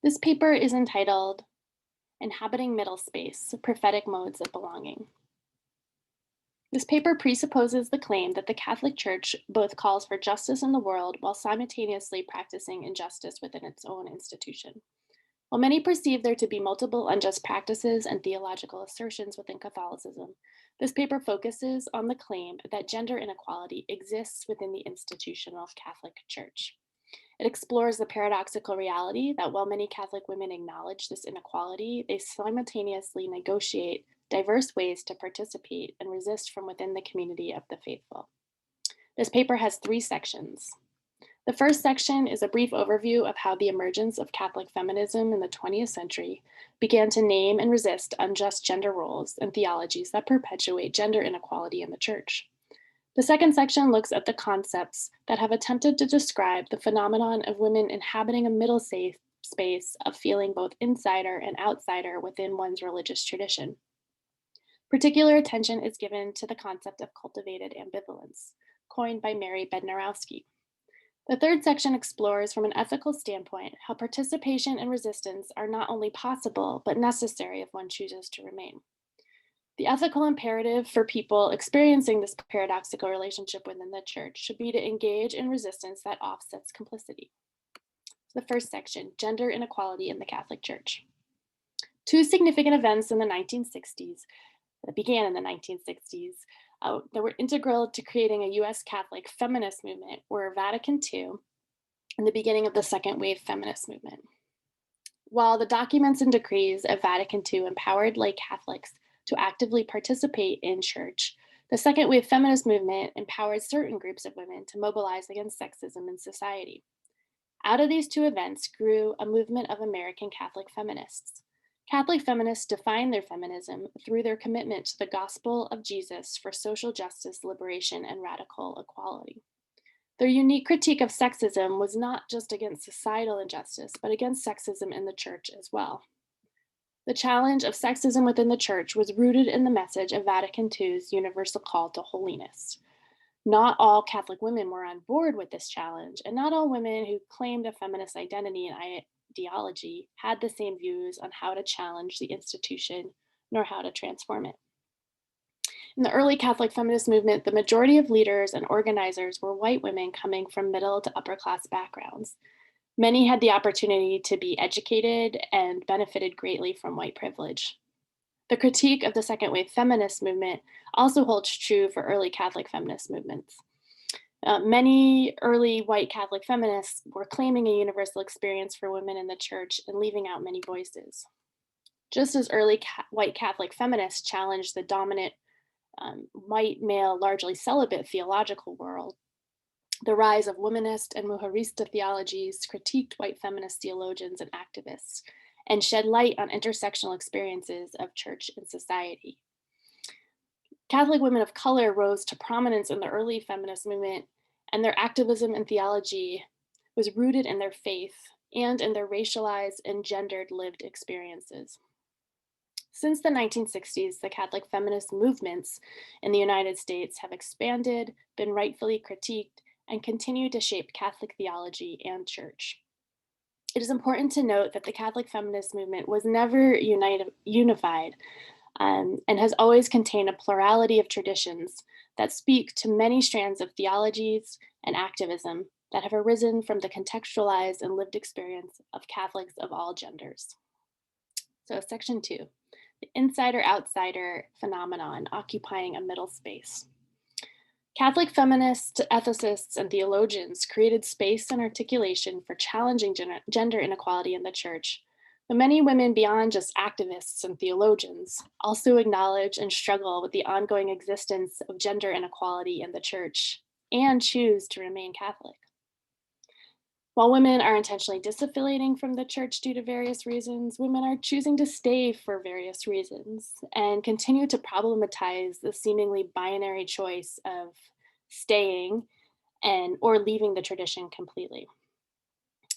This paper is entitled Inhabiting Middle Space, Prophetic Modes of Belonging. This paper presupposes the claim that the Catholic Church both calls for justice in the world while simultaneously practicing injustice within its own institution. While many perceive there to be multiple unjust practices and theological assertions within Catholicism, this paper focuses on the claim that gender inequality exists within the institutional Catholic Church. It explores the paradoxical reality that while many Catholic women acknowledge this inequality, they simultaneously negotiate diverse ways to participate and resist from within the community of the faithful. This paper has three sections. The first section is a brief overview of how the emergence of Catholic feminism in the 20th century began to name and resist unjust gender roles and theologies that perpetuate gender inequality in the Church. The second section looks at the concepts that have attempted to describe the phenomenon of women inhabiting a middle safe space of feeling both insider and outsider within one's religious tradition. Particular attention is given to the concept of cultivated ambivalence, coined by Mary Bednarowski. The third section explores from an ethical standpoint how participation and resistance are not only possible, but necessary if one chooses to remain. The ethical imperative for people experiencing this paradoxical relationship within the Church should be to engage in resistance that offsets complicity. The first section, gender inequality in the Catholic Church. Two significant events in the 1960s, that began in the 1960s, that were integral to creating a US Catholic feminist movement were Vatican II and the beginning of the second wave feminist movement. While the documents and decrees of Vatican II empowered lay Catholics to actively participate in church, the second wave feminist movement empowered certain groups of women to mobilize against sexism in society. Out of these two events grew a movement of American Catholic feminists. Catholic feminists define their feminism through their commitment to the gospel of Jesus for social justice, liberation, and radical equality. Their unique critique of sexism was not just against societal injustice, but against sexism in the church as well. The challenge of sexism within the church was rooted in the message of Vatican II's universal call to holiness. Not all Catholic women were on board with this challenge, and not all women who claimed a feminist identity and ideology had the same views on how to challenge the institution nor how to transform it. In the early Catholic feminist movement, the majority of leaders and organizers were white women coming from middle to upper class backgrounds. Many had the opportunity to be educated and benefited greatly from white privilege. The critique of the second wave feminist movement also holds true for early Catholic feminist movements. Many early white Catholic feminists were claiming a universal experience for women in the church and leaving out many voices. Just as early white Catholic feminists challenged the dominant white male, largely celibate theological world, the rise of womanist and mujerista theologies critiqued white feminist theologians and activists and shed light on intersectional experiences of church and society. Catholic women of color rose to prominence in the early feminist movement, and their activism and theology was rooted in their faith and in their racialized and gendered lived experiences. Since the 1960s, the Catholic feminist movements in the United States have expanded, been rightfully critiqued, and continue to shape Catholic theology and church. It is important to note that the Catholic feminist movement was never unified and has always contained a plurality of traditions that speak to many strands of theologies and activism that have arisen from the contextualized and lived experience of Catholics of all genders. So, section 2, the insider-outsider phenomenon occupying a middle space. Catholic feminists, ethicists, and theologians created space and articulation for challenging gender inequality in the church. But many women beyond just activists and theologians also acknowledge and struggle with the ongoing existence of gender inequality in the church and choose to remain Catholic. While women are intentionally disaffiliating from the church due to various reasons, women are choosing to stay for various reasons and continue to problematize the seemingly binary choice of staying and or leaving the tradition completely.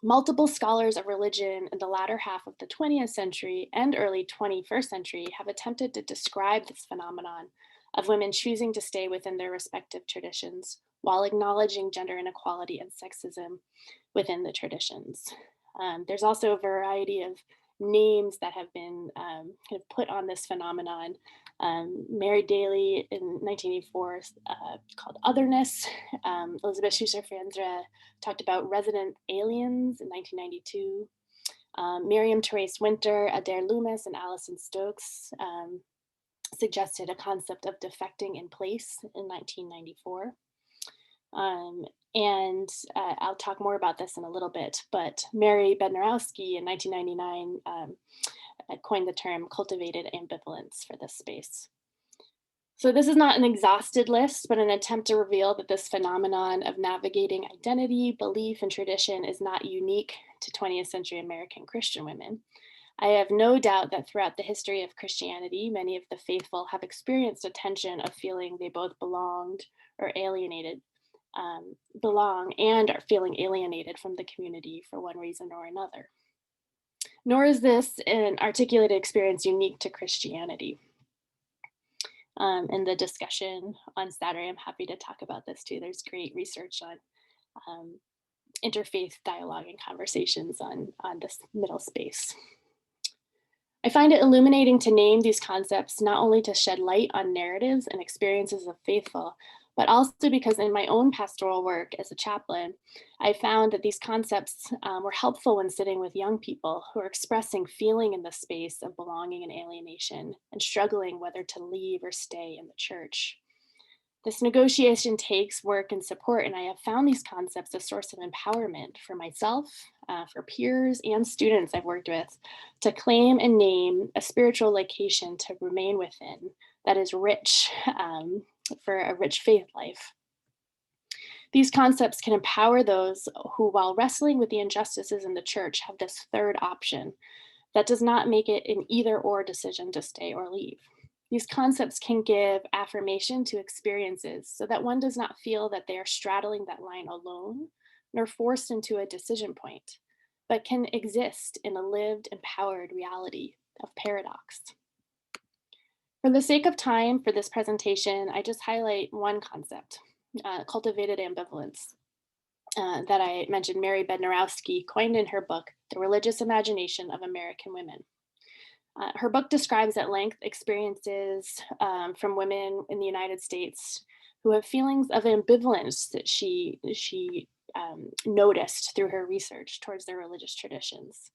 Multiple scholars of religion in the latter half of the 20th century and early 21st century have attempted to describe this phenomenon of women choosing to stay within their respective traditions while acknowledging gender inequality and sexism within the traditions. There's also a variety of names that have been kind of put on this phenomenon. Mary Daly in 1984 called Otherness. Elizabeth Schusser-Fansra talked about resident aliens in 1992. Miriam Therese Winter, Adair Loomis, and Alison Stokes suggested a concept of defecting in place in 1994. Um, and I'll talk more about this in a little bit, but Mary Bednarowski in 1999 coined the term cultivated ambivalence for this space. So this is not an exhausted list, but an attempt to reveal that this phenomenon of navigating identity, belief, and tradition is not unique to 20th century American Christian women. I have no doubt that throughout the history of Christianity, many of the faithful have experienced a tension of feeling they both belonged or alienated, belong and are feeling alienated from the community for one reason or another. Nor is this an articulated experience unique to Christianity. In the discussion on Saturday, I'm happy to talk about this too. There's great research on interfaith dialogue and conversations on this middle space. I find it illuminating to name these concepts not only to shed light on narratives and experiences of faithful, but also because in my own pastoral work as a chaplain, I found that these concepts were helpful when sitting with young people who are expressing feeling in the space of belonging and alienation and struggling whether to leave or stay in the church. This negotiation takes work and support, and I have found these concepts a source of empowerment for myself, for peers, and students I've worked with to claim and name a spiritual location to remain within that is rich for a rich faith life. These concepts can empower those who, while wrestling with the injustices in the church, have this third option that does not make it an either or decision to stay or leave. These concepts can give affirmation to experiences so that one does not feel that they are straddling that line alone, nor forced into a decision point, but can exist in a lived, empowered reality of paradox. For the sake of time for this presentation, I just highlight one concept, cultivated ambivalence, that I mentioned Mary Bednarowski coined in her book, The Religious Imagination of American Women. Her book describes at length experiences from women in the United States who have feelings of ambivalence that she noticed through her research towards their religious traditions.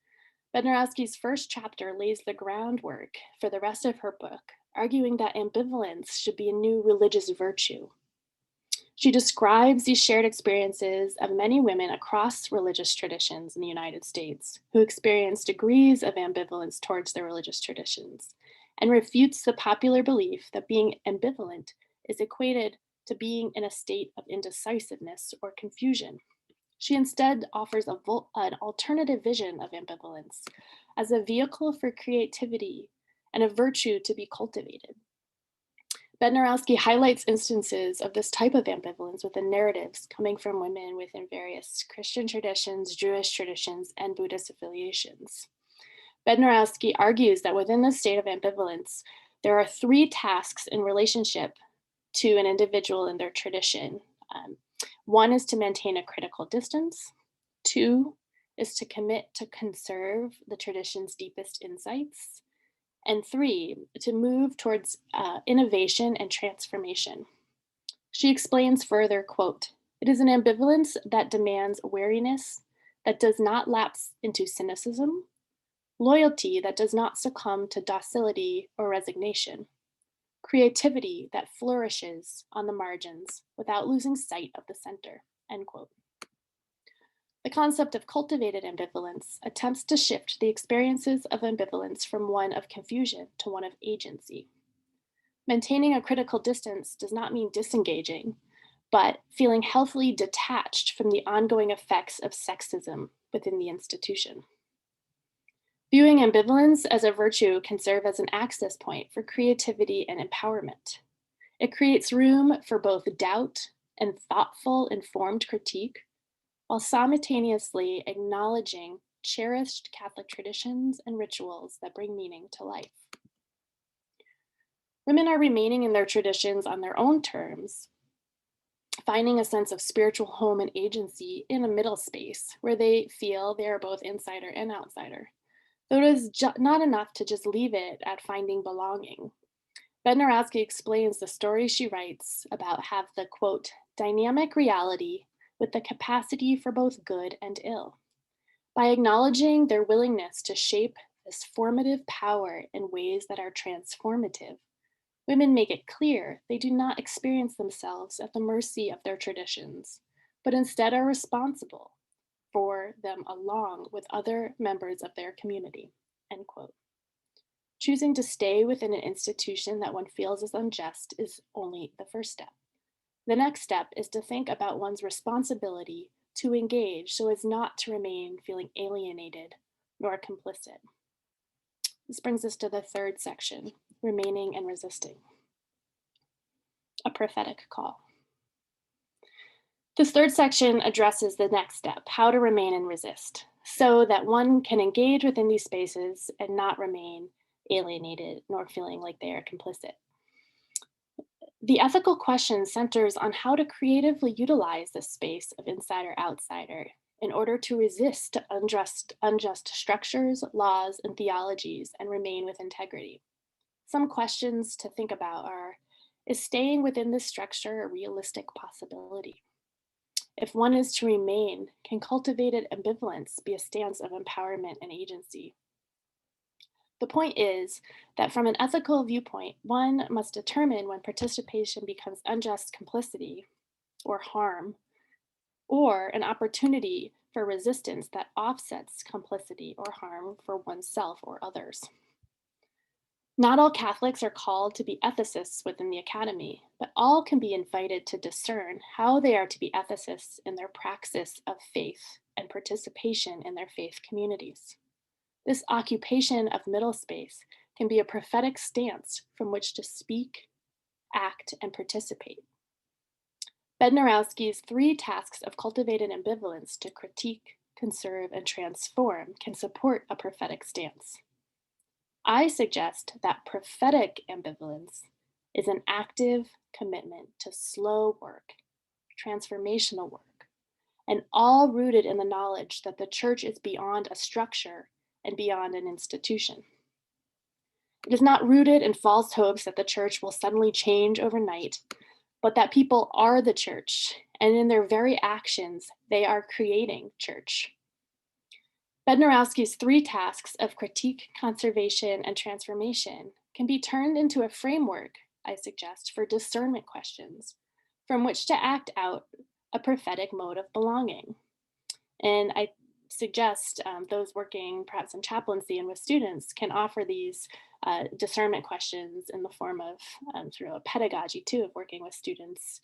Bednarowski's first chapter lays the groundwork for the rest of her book, arguing that ambivalence should be a new religious virtue. She describes these shared experiences of many women across religious traditions in the United States who experience degrees of ambivalence towards their religious traditions and refutes the popular belief that being ambivalent is equated to being in a state of indecisiveness or confusion. She instead offers an alternative vision of ambivalence as a vehicle for creativity and a virtue to be cultivated. Bednarowski highlights instances of this type of ambivalence within narratives coming from women within various Christian traditions, Jewish traditions, and Buddhist affiliations. Bednarowski argues that within this state of ambivalence, there are three tasks in relationship to an individual in their tradition. One is to maintain a critical distance. Two is to commit to conserve the tradition's deepest insights. And three, to move towards innovation and transformation. She explains further, quote, "It is an ambivalence that demands wariness, that does not lapse into cynicism, loyalty that does not succumb to docility or resignation, creativity that flourishes on the margins without losing sight of the center," end quote. The concept of cultivated ambivalence attempts to shift the experiences of ambivalence from one of confusion to one of agency. Maintaining a critical distance does not mean disengaging, but feeling healthily detached from the ongoing effects of sexism within the institution. Viewing ambivalence as a virtue can serve as an access point for creativity and empowerment. It creates room for both doubt and thoughtful, informed critique, while simultaneously acknowledging cherished Catholic traditions and rituals that bring meaning to life. Women are remaining in their traditions on their own terms, finding a sense of spiritual home and agency in a middle space where they feel they are both insider and outsider. Though it is not enough to just leave it at finding belonging. Bednarowski explains the story she writes about have the quote, dynamic reality with the capacity for both good and ill. By acknowledging their willingness to shape this formative power in ways that are transformative, women make it clear they do not experience themselves at the mercy of their traditions, but instead are responsible for them along with other members of their community. End quote. Choosing to stay within an institution that one feels is unjust is only the first step. The next step is to think about one's responsibility to engage so as not to remain feeling alienated nor complicit. This brings us to the third section, remaining and resisting. A prophetic call. This third section addresses the next step, how to remain and resist, so that one can engage within these spaces and not remain alienated nor feeling like they are complicit. The ethical question centers on how to creatively utilize this space of insider-outsider in order to resist unjust structures, laws, and theologies and remain with integrity. Some questions to think about are, is staying within this structure a realistic possibility? If one is to remain, can cultivated ambivalence be a stance of empowerment and agency? The point is that from an ethical viewpoint, one must determine when participation becomes unjust complicity or harm, or an opportunity for resistance that offsets complicity or harm for oneself or others. Not all Catholics are called to be ethicists within the academy, but all can be invited to discern how they are to be ethicists in their praxis of faith and participation in their faith communities. This occupation of middle space can be a prophetic stance from which to speak, act, and participate. Bednarowski's 3 tasks of cultivated ambivalence to critique, conserve, and transform can support a prophetic stance. I suggest that prophetic ambivalence is an active commitment to slow work, transformational work, and all rooted in the knowledge that the church is beyond a structure and beyond an institution. It is not rooted in false hopes that the church will suddenly change overnight, but that people are the church, and in their very actions, they are creating church. Bednarowski's 3 tasks of critique, conservation, and transformation can be turned into a framework, I suggest, for discernment questions from which to act out a prophetic mode of belonging. And I suggest those working perhaps in chaplaincy and with students can offer these discernment questions in the form of sort of a pedagogy too of working with students,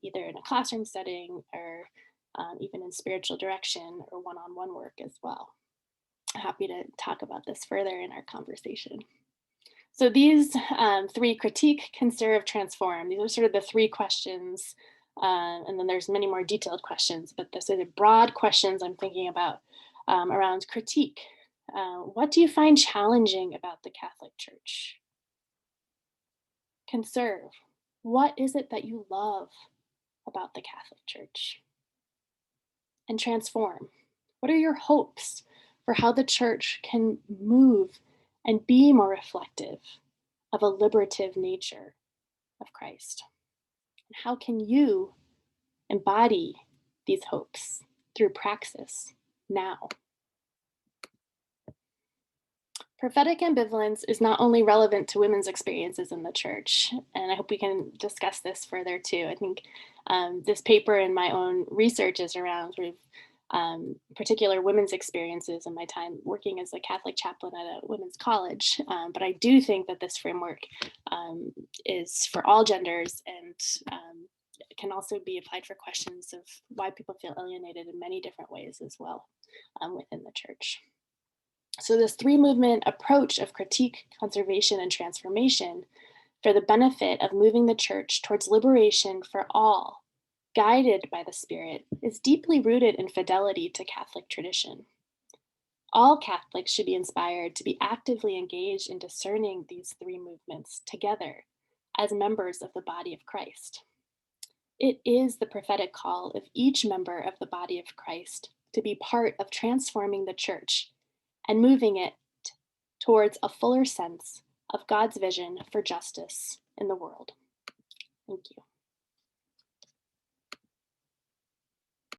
either in a classroom setting or even in spiritual direction or one-on-one work as well. Happy to talk about this further in our conversation. So these 3, critique, conserve, transform, these are sort of the 3 questions, and then there's many more detailed questions, but the sort of broad questions I'm thinking about around critique. What do you find challenging about the Catholic Church? Conserve. What is it that you love about the Catholic Church? And transform. What are your hopes for how the church can move and be more reflective of a liberative nature of Christ? And how can you embody these hopes through praxis now? Prophetic ambivalence is not only relevant to women's experiences in the church, and I hope we can discuss this further too. I think this paper and my own research is around sort of particular women's experiences in my time working as a Catholic chaplain at a women's college. But I do think that this framework is for all genders and can also be applied for questions of why people feel alienated in many different ways as well within the church. So this 3-movement approach of critique, conservation, and transformation for the benefit of moving the church towards liberation for all, guided by the Spirit, is deeply rooted in fidelity to Catholic tradition. All Catholics should be inspired to be actively engaged in discerning these 3 movements together as members of the body of Christ. It is the prophetic call of each member of the body of Christ to be part of transforming the church and moving it towards a fuller sense of God's vision for justice in the world. Thank you.